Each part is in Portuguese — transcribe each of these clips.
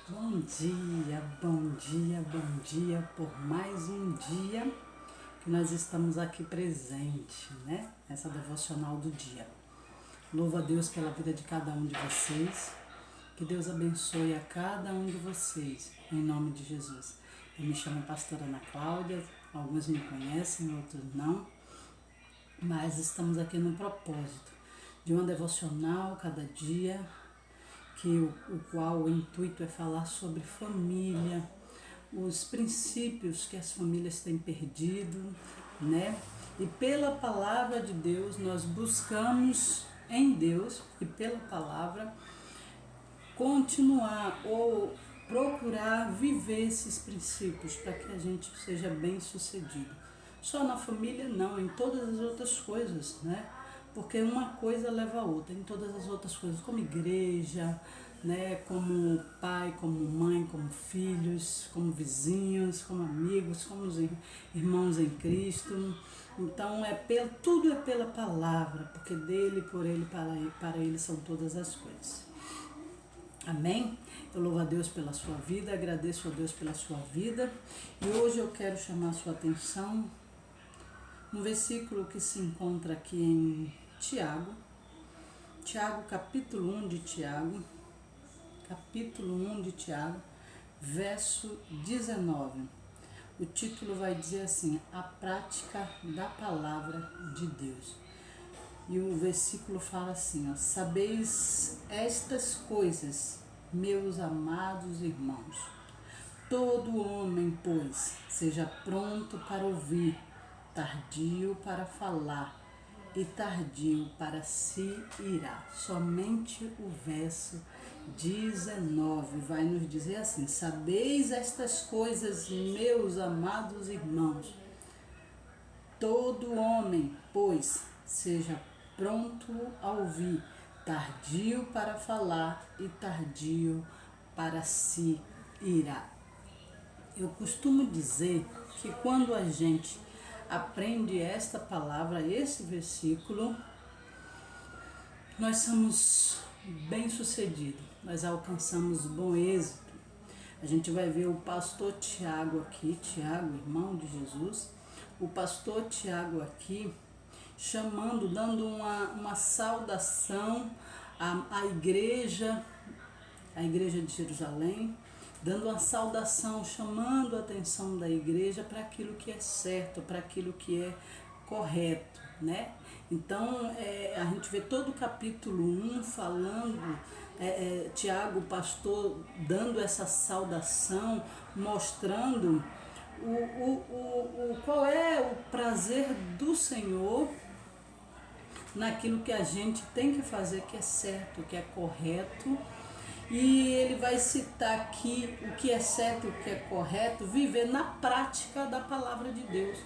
Bom dia, bom dia, bom dia por mais um dia que nós estamos aqui presente, né? Essa devocional do dia. Louvo a Deus pela vida de cada um de vocês. Que Deus abençoe a cada um de vocês, em nome de Jesus. Eu me chamo Pastora Ana Cláudia, alguns me conhecem, outros não, mas estamos aqui no propósito de uma devocional cada dia, o qual o intuito é falar sobre família, os princípios que as famílias têm perdido, né? E pela palavra de Deus nós buscamos em Deus e pela palavra continuar ou procurar viver esses princípios para que a gente seja bem sucedido. Só na família não, em todas as outras coisas, né? Porque uma coisa leva a outra, em todas as outras coisas, como igreja, né? Como pai, como mãe, como filhos, como vizinhos, como amigos, como irmãos em Cristo. Então tudo é pela palavra, porque dele, por ele, para ele são todas as coisas. Amém? Eu louvo a Deus pela sua vida, agradeço a Deus pela sua vida. E hoje eu quero chamar a sua atenção um versículo que se encontra aqui em Tiago, capítulo 1 de Tiago, verso 19. O título vai dizer assim: a prática da palavra de Deus. E o versículo fala assim, ó: sabeis estas coisas, meus amados irmãos. Todo homem, pois, seja pronto para ouvir, tardio para falar e tardio para se irar. Somente o verso 19 vai nos dizer assim: sabeis estas coisas, meus amados irmãos. Todo homem, pois, seja pronto a ouvir, tardio para falar e tardio para se irar. Eu costumo dizer que quando a gente aprende esta palavra, esse versículo, nós somos bem-sucedidos, nós alcançamos bom êxito. A gente vai ver o pastor Tiago aqui, Tiago, irmão de Jesus, o pastor Tiago aqui chamando, dando uma saudação à igreja de Jerusalém, dando uma saudação, chamando a atenção da igreja para aquilo que é certo, para aquilo que é correto, né? Então, a gente vê todo o capítulo 1 falando, Tiago, o pastor, dando essa saudação, mostrando qual é o prazer do Senhor naquilo que a gente tem que fazer, que é certo, que é correto. E ele vai citar aqui o que é certo, o que é correto, viver na prática da palavra de Deus.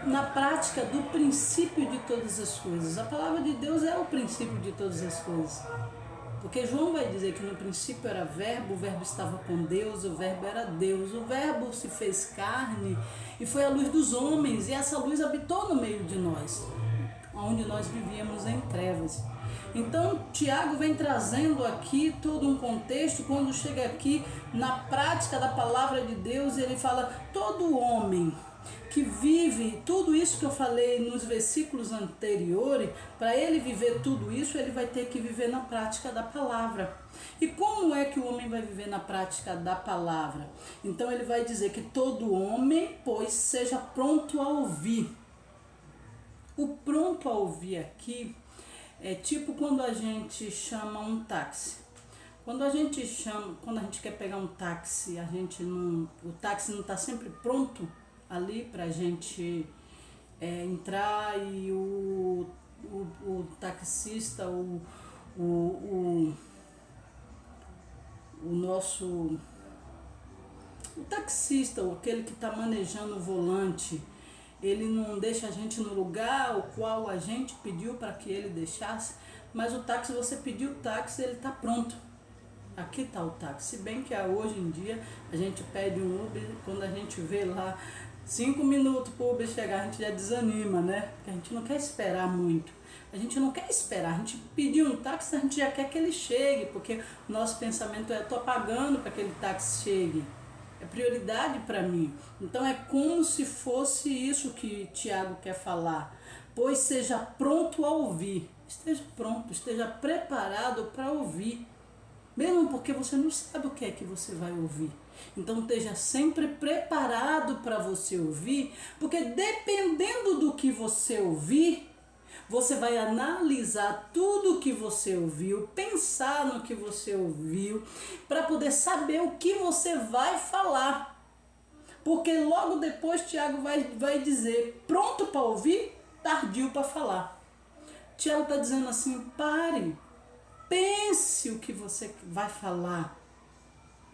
Na prática do princípio de todas as coisas. A palavra de Deus é o princípio de todas as coisas. Porque João vai dizer que no princípio era verbo, o verbo estava com Deus, o verbo era Deus. O verbo se fez carne e foi a luz dos homens, e essa luz habitou no meio de nós, onde nós vivíamos em trevas. Então, Tiago vem trazendo aqui todo um contexto. Quando chega aqui na prática da palavra de Deus, ele fala: todo homem que vive tudo isso que eu falei nos versículos anteriores, para ele viver tudo isso, ele vai ter que viver na prática da palavra. E como é que o homem vai viver na prática da palavra? Então ele vai dizer que todo homem, pois, seja pronto a ouvir. O pronto a ouvir aqui é tipo quando a gente chama um táxi. Quando a gente quer pegar um táxi, o táxi não está sempre pronto ali para a gente entrar, e o taxista, o taxista, aquele que está manejando o volante, ele não deixa a gente no lugar o qual a gente pediu para que ele deixasse, mas o táxi, você pediu o táxi, ele está pronto. Aqui está o táxi. Se bem que hoje em dia a gente pede um Uber, quando a gente vê lá 5 minutos para o Uber chegar, a gente já desanima, né? Porque a gente não quer esperar muito. A gente não quer esperar, a gente pediu um táxi, a gente já quer que ele chegue, porque o nosso pensamento é, estou pagando para que aquele táxi chegue. É prioridade para mim. Então é como se fosse isso que Tiago quer falar. Pois seja pronto a ouvir. Esteja pronto, esteja preparado para ouvir. Mesmo porque você não sabe o que é que você vai ouvir. Então esteja sempre preparado para você ouvir, porque dependendo do que você ouvir, você vai analisar tudo o que você ouviu, pensar no que você ouviu, para poder saber o que você vai falar. Porque logo depois Tiago vai dizer, pronto para ouvir, tardio para falar. Tiago está dizendo assim, pare, pense o que você vai falar.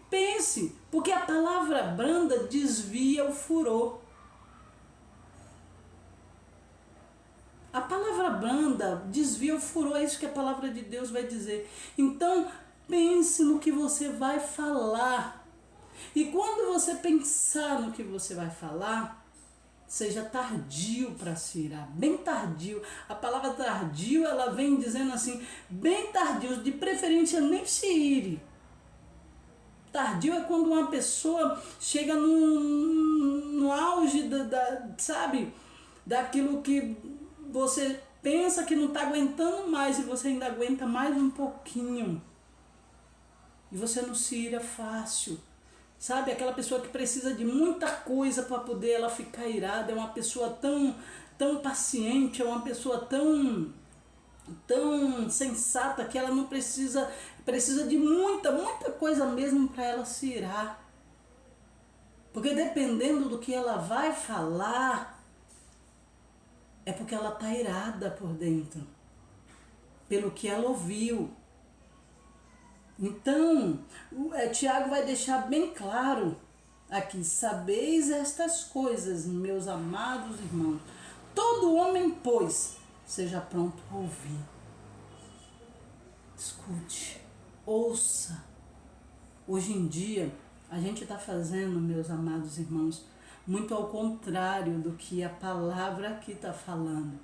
Pense, porque a palavra branda desvia o furor. A palavra branda desvia o furor, é isso que a palavra de Deus vai dizer. Então, pense no que você vai falar. E quando você pensar no que você vai falar, seja tardio para se irar, bem tardio. A palavra tardio, ela vem dizendo assim, bem tardio, de preferência nem se ire. Tardio é quando uma pessoa chega no auge sabe, daquilo que você pensa que não está aguentando mais e você ainda aguenta mais um pouquinho. E você não se ira fácil. Sabe, aquela pessoa que precisa de muita coisa para poder ela ficar irada, é uma pessoa tão paciente, é uma pessoa tão sensata que ela não precisa de muita coisa mesmo para ela se irar. Porque dependendo do que ela vai falar, é porque ela está irada por dentro, pelo que ela ouviu. Então, Tiago vai deixar bem claro aqui, sabeis estas coisas, meus amados irmãos. Todo homem, pois, seja pronto a ouvir. Escute, ouça. Hoje em dia, a gente está fazendo, meus amados irmãos, muito ao contrário do que a palavra aqui está falando.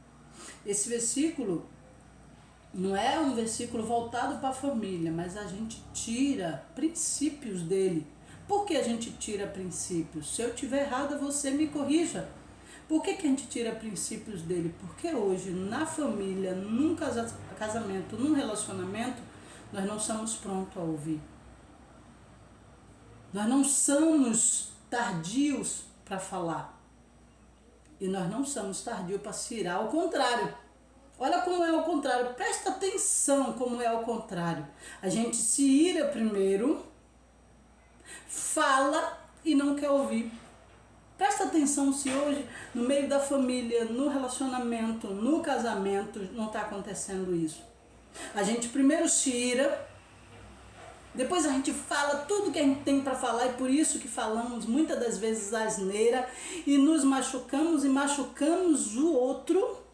Esse versículo não é um versículo voltado para a família, mas a gente tira princípios dele. Por que a gente tira princípios? Se eu estiver errada, você me corrija. Por que a gente tira princípios dele? Porque hoje, na família, num casamento, num relacionamento, nós não somos prontos a ouvir. Nós não somos tardios para falar. E nós não somos tardios para se irar, ao contrário. Olha como é ao contrário, presta atenção como é ao contrário. A gente se ira primeiro, fala e não quer ouvir. Presta atenção se hoje, no meio da família, no relacionamento, no casamento, não está acontecendo isso. A gente primeiro se ira, depois a gente fala tudo que a gente tem para falar, e por isso que falamos muitas das vezes asneira e nos machucamos e machucamos o outro.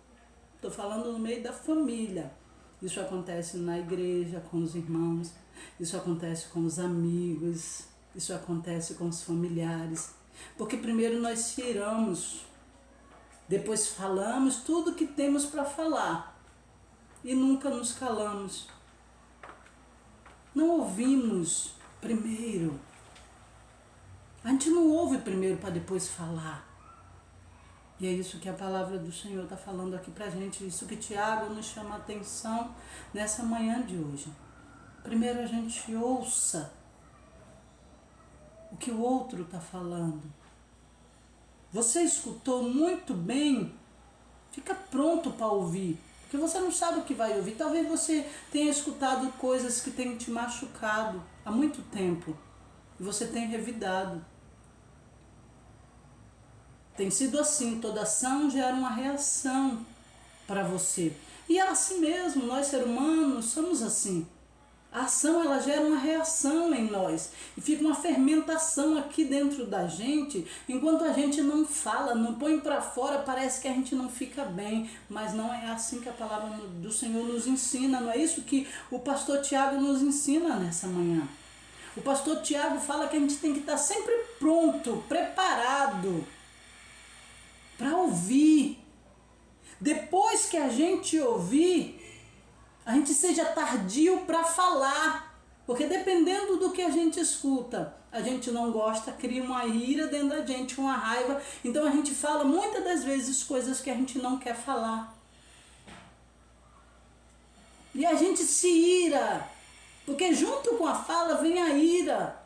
Estou falando no meio da família. Isso acontece na igreja, com os irmãos. Isso acontece com os amigos. Isso acontece com os familiares. Porque primeiro nós se iramos. Depois falamos tudo que temos para falar. E nunca nos calamos. Não ouvimos primeiro. A gente não ouve primeiro para depois falar. E é isso que a palavra do Senhor está falando aqui para a gente, isso que Tiago nos chama a atenção nessa manhã de hoje. Primeiro a gente ouça o que o outro está falando. Você escutou muito bem, fica pronto para ouvir, porque você não sabe o que vai ouvir. Talvez você tenha escutado coisas que tenham te machucado há muito tempo e você tenha revidado. Tem sido assim, toda ação gera uma reação para você. E é assim mesmo, nós seres humanos somos assim. A ação ela gera uma reação em nós. E fica uma fermentação aqui dentro da gente. Enquanto a gente não fala, não põe para fora, parece que a gente não fica bem. Mas não é assim que a palavra do Senhor nos ensina. Não é isso que o pastor Tiago nos ensina nessa manhã. O pastor Tiago fala que a gente tem que estar sempre pronto, preparado para ouvir. Depois que a gente ouvir, a gente seja tardio para falar. Porque dependendo do que a gente escuta, a gente não gosta, cria uma ira dentro da gente, uma raiva. Então a gente fala muitas das vezes coisas que a gente não quer falar. E a gente se ira, porque junto com a fala vem a ira.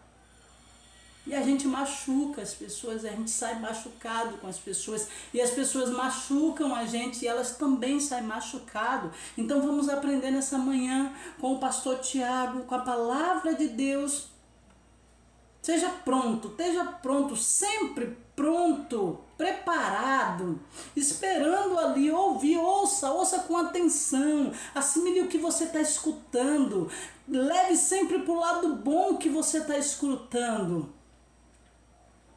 E a gente machuca as pessoas, a gente sai machucado com as pessoas. E as pessoas machucam a gente e elas também saem machucadas. Então vamos aprender nessa manhã com o pastor Tiago, com a palavra de Deus. Esteja pronto, sempre pronto, preparado, esperando ali, ouvir, ouça com atenção, assimile o que você está escutando, leve sempre para o lado bom que você está escutando.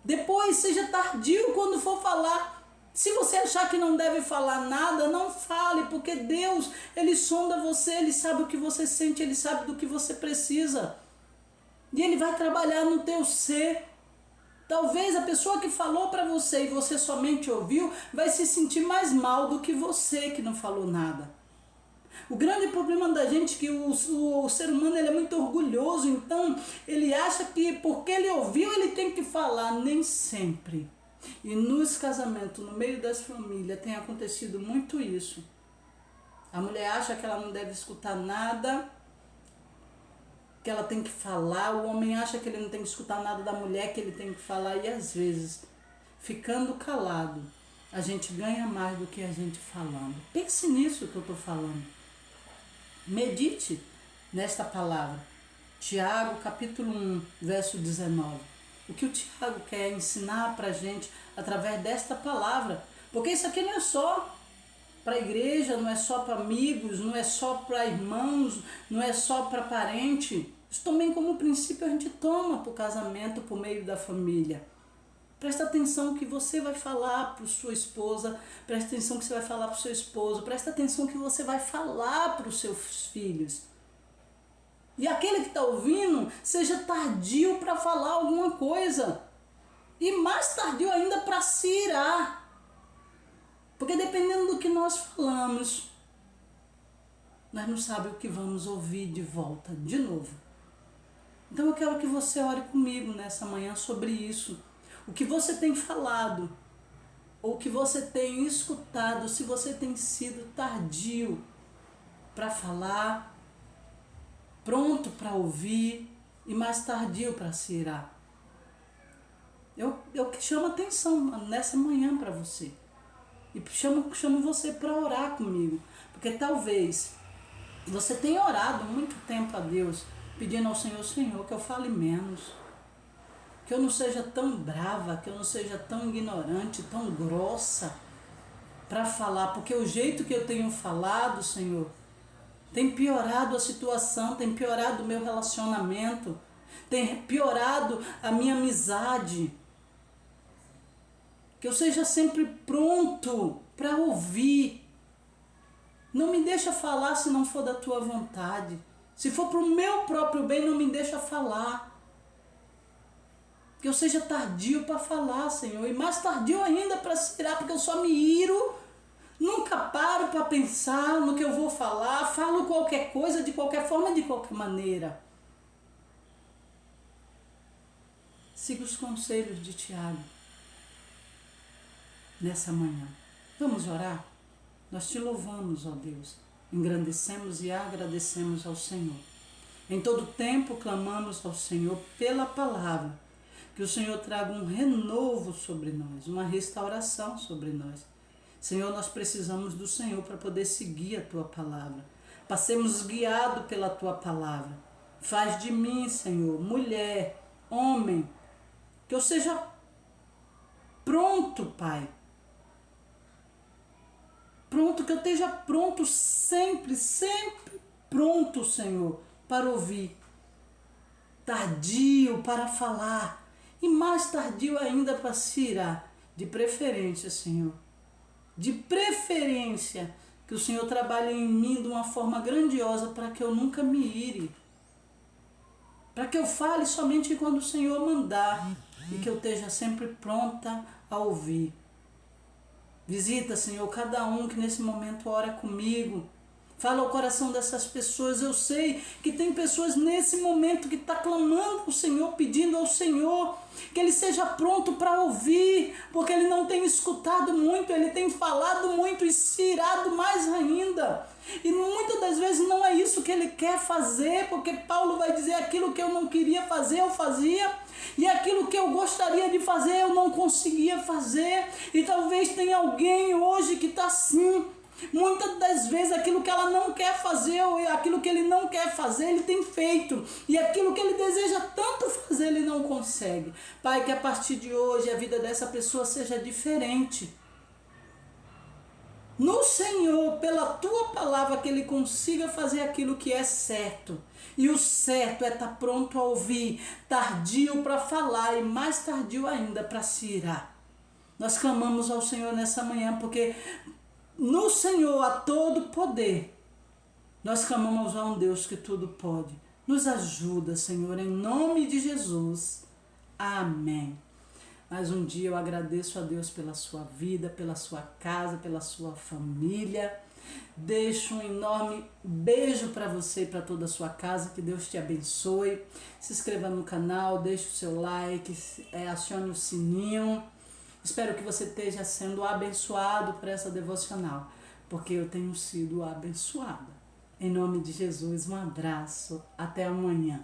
Depois, seja tardio quando for falar. Se você achar que não deve falar nada, não fale, porque Deus, Ele sonda você, Ele sabe o que você sente, Ele sabe do que você precisa. E Ele vai trabalhar no teu ser. Talvez a pessoa que falou para você e você somente ouviu, vai se sentir mais mal do que você que não falou nada. O grande problema da gente é que o ser humano ele é muito orgulhoso, então ele acha que porque ele ouviu ele tem que falar, nem sempre. E nos casamentos, no meio das famílias, tem acontecido muito isso. A mulher acha que ela não deve escutar nada, que ela tem que falar, o homem acha que ele não tem que escutar nada da mulher, que ele tem que falar, e às vezes, ficando calado, a gente ganha mais do que a gente falando. Pense nisso que eu estou falando. Medite nesta palavra. Tiago, capítulo 1, verso 19. O que o Tiago quer ensinar para a gente através desta palavra. Porque isso aqui não é só para a igreja, não é só para amigos, não é só para irmãos, não é só para parente. Isso também como princípio a gente toma para o casamento, por meio da família. Presta atenção que você vai falar para sua esposa, presta atenção que você vai falar para o seu esposo, presta atenção que você vai falar para os seus filhos. E aquele que está ouvindo, seja tardio para falar alguma coisa. E mais tardio ainda para se irar. Porque dependendo do que nós falamos, nós não sabemos o que vamos ouvir de volta, de novo. Então eu quero que você ore comigo nessa manhã sobre isso. O que você tem falado, ou o que você tem escutado, se você tem sido tardio para falar, pronto para ouvir e mais tardio para se irar. Eu chamo atenção nessa manhã para você. E chamo você para orar comigo. Porque talvez você tenha orado muito tempo a Deus, pedindo ao Senhor, Senhor, que eu fale menos. Que eu não seja tão brava, que eu não seja tão ignorante, tão grossa para falar. Porque o jeito que eu tenho falado, Senhor, tem piorado a situação, tem piorado o meu relacionamento, tem piorado a minha amizade. Que eu seja sempre pronto para ouvir. Não me deixa falar se não for da tua vontade. Se for para o meu próprio bem, não me deixa falar. Que eu seja tardio para falar, Senhor. E mais tardio ainda para se irar, porque eu só me iro. Nunca paro para pensar no que eu vou falar. Falo qualquer coisa, de qualquer forma, de qualquer maneira. Siga os conselhos de Tiago nessa manhã. Vamos orar? Nós te louvamos, ó Deus. Engrandecemos e agradecemos ao Senhor. Em todo tempo clamamos ao Senhor pela palavra. Que o Senhor traga um renovo sobre nós, uma restauração sobre nós. Senhor, nós precisamos do Senhor para poder seguir a Tua palavra. Passemos guiados pela Tua palavra. Faz de mim, Senhor, mulher, homem, que eu seja pronto, Pai. Pronto, que eu esteja pronto sempre, sempre pronto, Senhor, para ouvir. Tardio para falar. E mais tardio ainda para se irar. De preferência, Senhor. De preferência, que o Senhor trabalhe em mim de uma forma grandiosa para que eu nunca me ire. Para que eu fale somente quando o Senhor mandar. E que eu esteja sempre pronta a ouvir. Visita, Senhor, cada um que nesse momento ora comigo. Fala ao coração dessas pessoas. Eu sei que tem pessoas nesse momento que estão clamando ao Senhor, pedindo ao Senhor que Ele seja pronto para ouvir, porque Ele não tem escutado muito, Ele tem falado muito e se irado mais ainda. E muitas das vezes não é isso que Ele quer fazer, porque Paulo vai dizer: aquilo que eu não queria fazer, eu fazia, e aquilo que eu gostaria de fazer, eu não conseguia fazer. E talvez tenha alguém hoje que está assim. Muitas das vezes aquilo que ela não quer fazer, ou aquilo que ele não quer fazer, ele tem feito. E aquilo que ele deseja tanto fazer, ele não consegue. Pai, que a partir de hoje a vida dessa pessoa seja diferente. No Senhor, pela Tua palavra, que ele consiga fazer aquilo que é certo. E o certo é estar pronto a ouvir, tardio para falar e mais tardio ainda para se irar. Nós clamamos ao Senhor nessa manhã, porque no Senhor há todo poder. Nós clamamos a um Deus que tudo pode. Nos ajuda, Senhor, em nome de Jesus. Amém. Mais um dia eu agradeço a Deus pela sua vida, pela sua casa, pela sua família. Deixo um enorme beijo para você e para toda a sua casa. Que Deus te abençoe. Se inscreva no canal, deixe o seu like, acione o sininho. Espero que você esteja sendo abençoado por essa devocional, porque eu tenho sido abençoada. Em nome de Jesus, um abraço. Até amanhã.